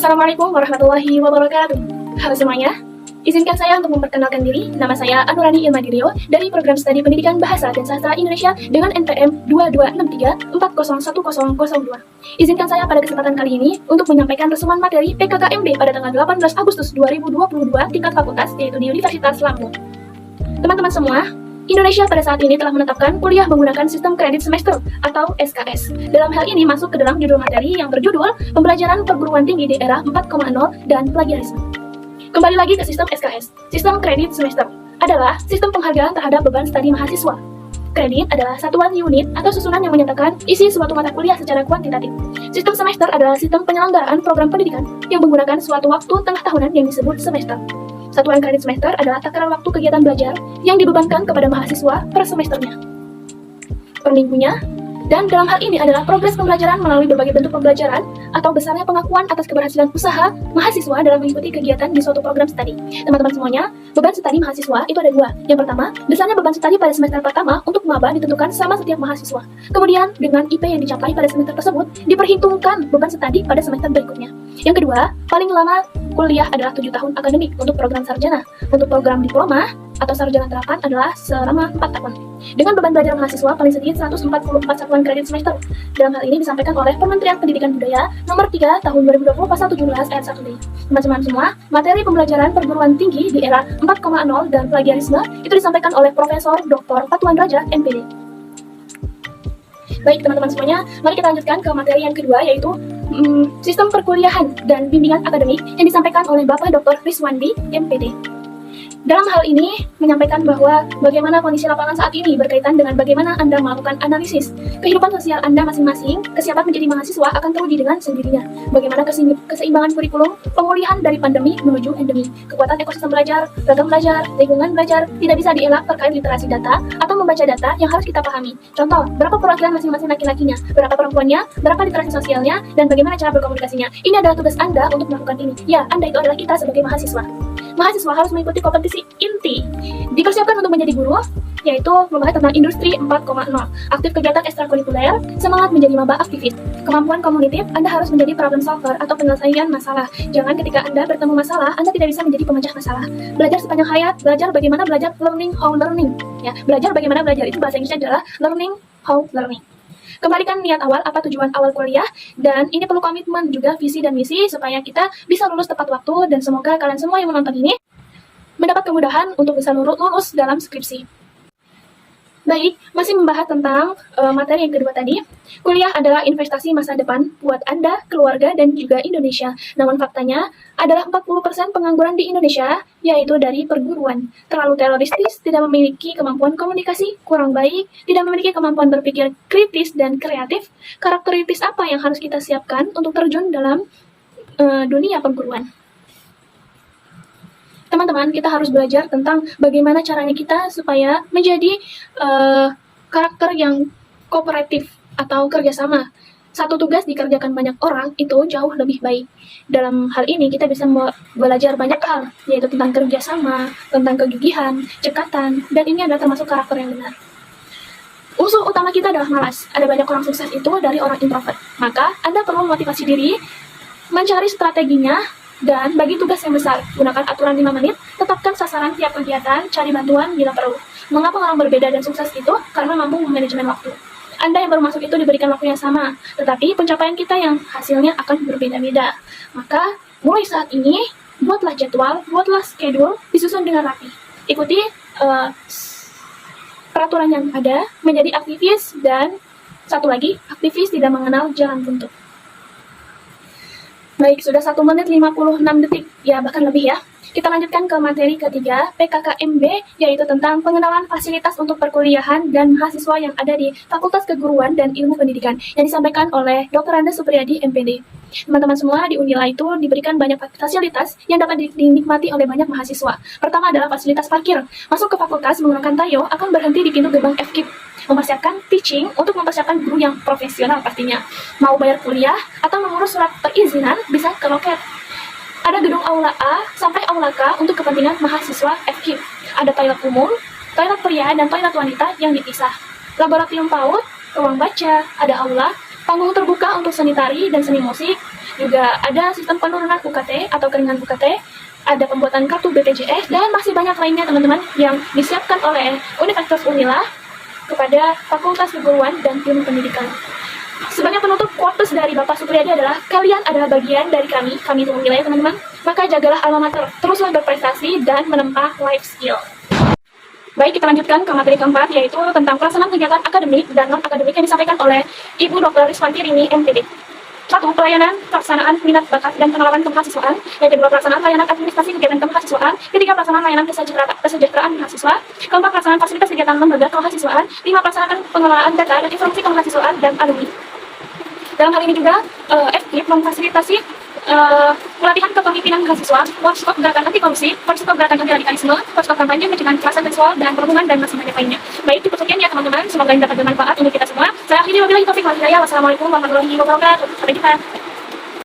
Assalamualaikum warahmatullahi wabarakatuh. Halo semuanya, izinkan saya untuk memperkenalkan diri. Nama saya Anurani Ilmadirio dari Program Studi Pendidikan Bahasa dan Sastra Indonesia dengan NPM 2263401002. Izinkan saya pada kesempatan kali ini untuk menyampaikan resuman materi PKKMB pada tanggal 18 Agustus 2022 tingkat fakultas, yaitu di Universitas Lampung. Teman-teman semua, Indonesia pada saat ini telah menetapkan kuliah menggunakan sistem kredit semester atau SKS. Dalam hal ini masuk ke dalam judul materi yang berjudul Pembelajaran Perguruan Tinggi di Era 4.0 dan Plagiarisme. Kembali lagi ke sistem SKS. Sistem kredit semester adalah sistem penghargaan terhadap beban studi mahasiswa. Kredit adalah satuan unit atau susunan yang menyatakan isi suatu mata kuliah secara kuantitatif. Sistem semester adalah sistem penyelenggaraan program pendidikan yang menggunakan suatu waktu tengah tahunan yang disebut semester. Satuan kredit semester adalah takaran waktu kegiatan belajar yang dibebankan kepada mahasiswa per semesternya, per minggunya, dan dalam hal ini adalah progres pembelajaran melalui berbagai bentuk pembelajaran atau besarnya pengakuan atas keberhasilan usaha mahasiswa dalam mengikuti kegiatan di suatu program studi. Teman-teman semuanya, beban studi mahasiswa itu ada dua. Yang pertama, besarnya beban studi pada semester pertama untuk maba ditentukan sama setiap mahasiswa. Kemudian, dengan IP yang dicapai pada semester tersebut, diperhitungkan beban studi pada semester berikutnya. Yang kedua, paling lama kuliah adalah 7 tahun akademik untuk program sarjana. Untuk program diploma atau sarjana terapan adalah selama 4 tahun. Dengan beban belajar mahasiswa paling sedikit 144 satuan kredit semester. Dalam hal ini disampaikan oleh Kementerian Pendidikan Budaya Nomor 3 Tahun 2020 Pasal 17 Ayat 1D. Teman-teman semua, materi pembelajaran perguruan tinggi di era 4.0 dan plagiarisme itu disampaikan oleh Profesor Dr. Patuan Raja, MPD. Baik teman-teman semuanya, mari kita lanjutkan ke materi yang kedua, yaitu sistem perkuliahan dan bimbingan akademik yang disampaikan oleh Bapak Dr. Rizwandi, MPD. Dalam hal ini, menyampaikan bahwa bagaimana kondisi lapangan saat ini berkaitan dengan bagaimana Anda melakukan analisis kehidupan sosial Anda masing-masing, kesiapan menjadi mahasiswa akan teruji dengan sendirinya. Bagaimana keseimbangan kurikulum, pemulihan dari pandemi menuju endemi, kekuatan ekosistem belajar, ragam belajar, lingkungan belajar, tidak bisa dielak terkait literasi data atau membaca data yang harus kita pahami. Contoh, berapa perwakilan masing-masing laki-lakinya, berapa perempuannya, berapa literasi sosialnya, dan bagaimana cara berkomunikasinya. Ini adalah tugas Anda untuk melakukan ini. Ya, Anda itu adalah kita sebagai mahasiswa. Mahasiswa harus mengikuti kompetisi inti, dipersiapkan untuk menjadi guru, yaitu membahas tentang industri 4.0, aktif kegiatan ekstrakurikuler, semangat menjadi maba aktivis, kemampuan kognitif, Anda harus menjadi problem solver atau penyelesaian masalah. Jangan ketika Anda bertemu masalah, Anda tidak bisa menjadi pemecah masalah. Belajar sepanjang hayat, belajar bagaimana belajar, learning how learning. Ya, belajar bagaimana belajar itu bahasa Inggrisnya adalah learning how learning. Kembalikan niat awal, apa tujuan awal kuliah, dan ini perlu komitmen juga visi dan misi supaya kita bisa lulus tepat waktu, dan semoga kalian semua yang menonton ini mendapat kemudahan untuk bisa lulus dalam skripsi. Baik, masih membahas tentang materi yang kedua tadi. Kuliah adalah investasi masa depan buat Anda, keluarga, dan juga Indonesia. Namun faktanya adalah 40% pengangguran di Indonesia, yaitu dari perguruan. Terlalu teroristis, tidak memiliki kemampuan komunikasi, kurang baik, tidak memiliki kemampuan berpikir kritis dan kreatif. Karakteristik apa yang harus kita siapkan untuk terjun dalam dunia perguruan? Teman-teman, kita harus belajar tentang bagaimana caranya kita supaya menjadi karakter yang kooperatif atau kerjasama. Satu tugas dikerjakan banyak orang itu jauh lebih baik. Dalam hal ini kita bisa belajar banyak hal, yaitu tentang kerjasama, tentang kegigihan, cekatan, dan ini adalah termasuk karakter yang benar. Musuh utama kita adalah malas. Ada banyak orang sukses itu dari orang introvert. Maka Anda perlu motivasi diri, mencari strateginya, dan bagi tugas yang besar, gunakan aturan 5 menit, tetapkan sasaran tiap kegiatan, cari bantuan bila perlu. Mengapa orang berbeda dan sukses itu? Karena mampu memanajemen waktu. Anda yang baru masuk itu diberikan waktu yang sama, tetapi pencapaian kita yang hasilnya akan berbeda-beda. Maka, mulai saat ini, buatlah jadwal, buatlah schedule, disusun dengan rapi. Ikuti peraturan yang ada, menjadi aktivis, dan satu lagi, aktivis tidak mengenal jalan buntu. Baik, sudah 1 menit 56 detik, ya bahkan lebih ya. Kita lanjutkan ke materi ketiga, PKKMB, yaitu tentang pengenalan fasilitas untuk perkuliahan dan mahasiswa yang ada di Fakultas Keguruan dan Ilmu Pendidikan, yang disampaikan oleh Dr. Andes Supriyadi, MPD. Teman-teman semua, di Unila itu diberikan banyak fasilitas yang dapat dinikmati oleh banyak mahasiswa. Pertama adalah fasilitas parkir. Masuk ke fakultas menggunakan tayo akan berhenti di pintu gerbang FKIP. Mempersiapkan teaching untuk mempersiapkan guru yang profesional pastinya. Mau bayar kuliah atau mengurus surat perizinan bisa ke loket. Ada gedung Aula A sampai Aula K untuk kepentingan mahasiswa FKIP. Ada toilet umum, toilet pria, dan toilet wanita yang dipisah. Laboratorium PAUD, ruang baca, ada aula, panggung terbuka untuk seni tari dan seni musik, juga ada sistem penurunan UKT atau keringan UKT, ada pembuatan kartu BPJS, dan masih banyak lainnya teman-teman yang disiapkan oleh Universitas Unila kepada Fakultas Keguruan dan Ilmu Pendidikan. Sebagai penutup, quotes dari Bapak Supriyadi adalah, kalian adalah bagian dari kami itu menilai teman-teman, maka jagalah alma mater, teruslah berprestasi dan menempa life skill. Baik, kita lanjutkan ke materi keempat, yaitu tentang pelaksanaan kegiatan akademik dan non-akademik yang disampaikan oleh Ibu Dr. Riswanti Rini, MPD. 1. Pelayanan, pelaksanaan minat bakat dan pengenalan kemahasiswaan. Yang kedua, pelaksanaan layanan administrasi kegiatan kemahasiswaan. Ketiga, pelaksanaan layanan kesejahteraan mahasiswa. Keempat, pelaksanaan fasilitas kegiatan lembaga kemahasiswaan. 5. Pelaksanaan pengelolaan data dan informasi kemahasiswaan dan alumni. Dalam hal ini juga, FKIP memfasilitasi pelatihan kepemimpinan mahasiswa, workshop gerakan anti korupsi, workshop gerakan anti radikalisme, workshop kampanye pencegahan kekerasan seksual dan perhubungan, dan masih banyak lainnya. Baik, itu sekian ya teman-teman, semoga ini dapat bermanfaat untuk kita semua. Saya akhiri, wabillahi taufiq wal hidayah. Wassalamualaikum warahmatullahi wabarakatuh. Sampai jumpa.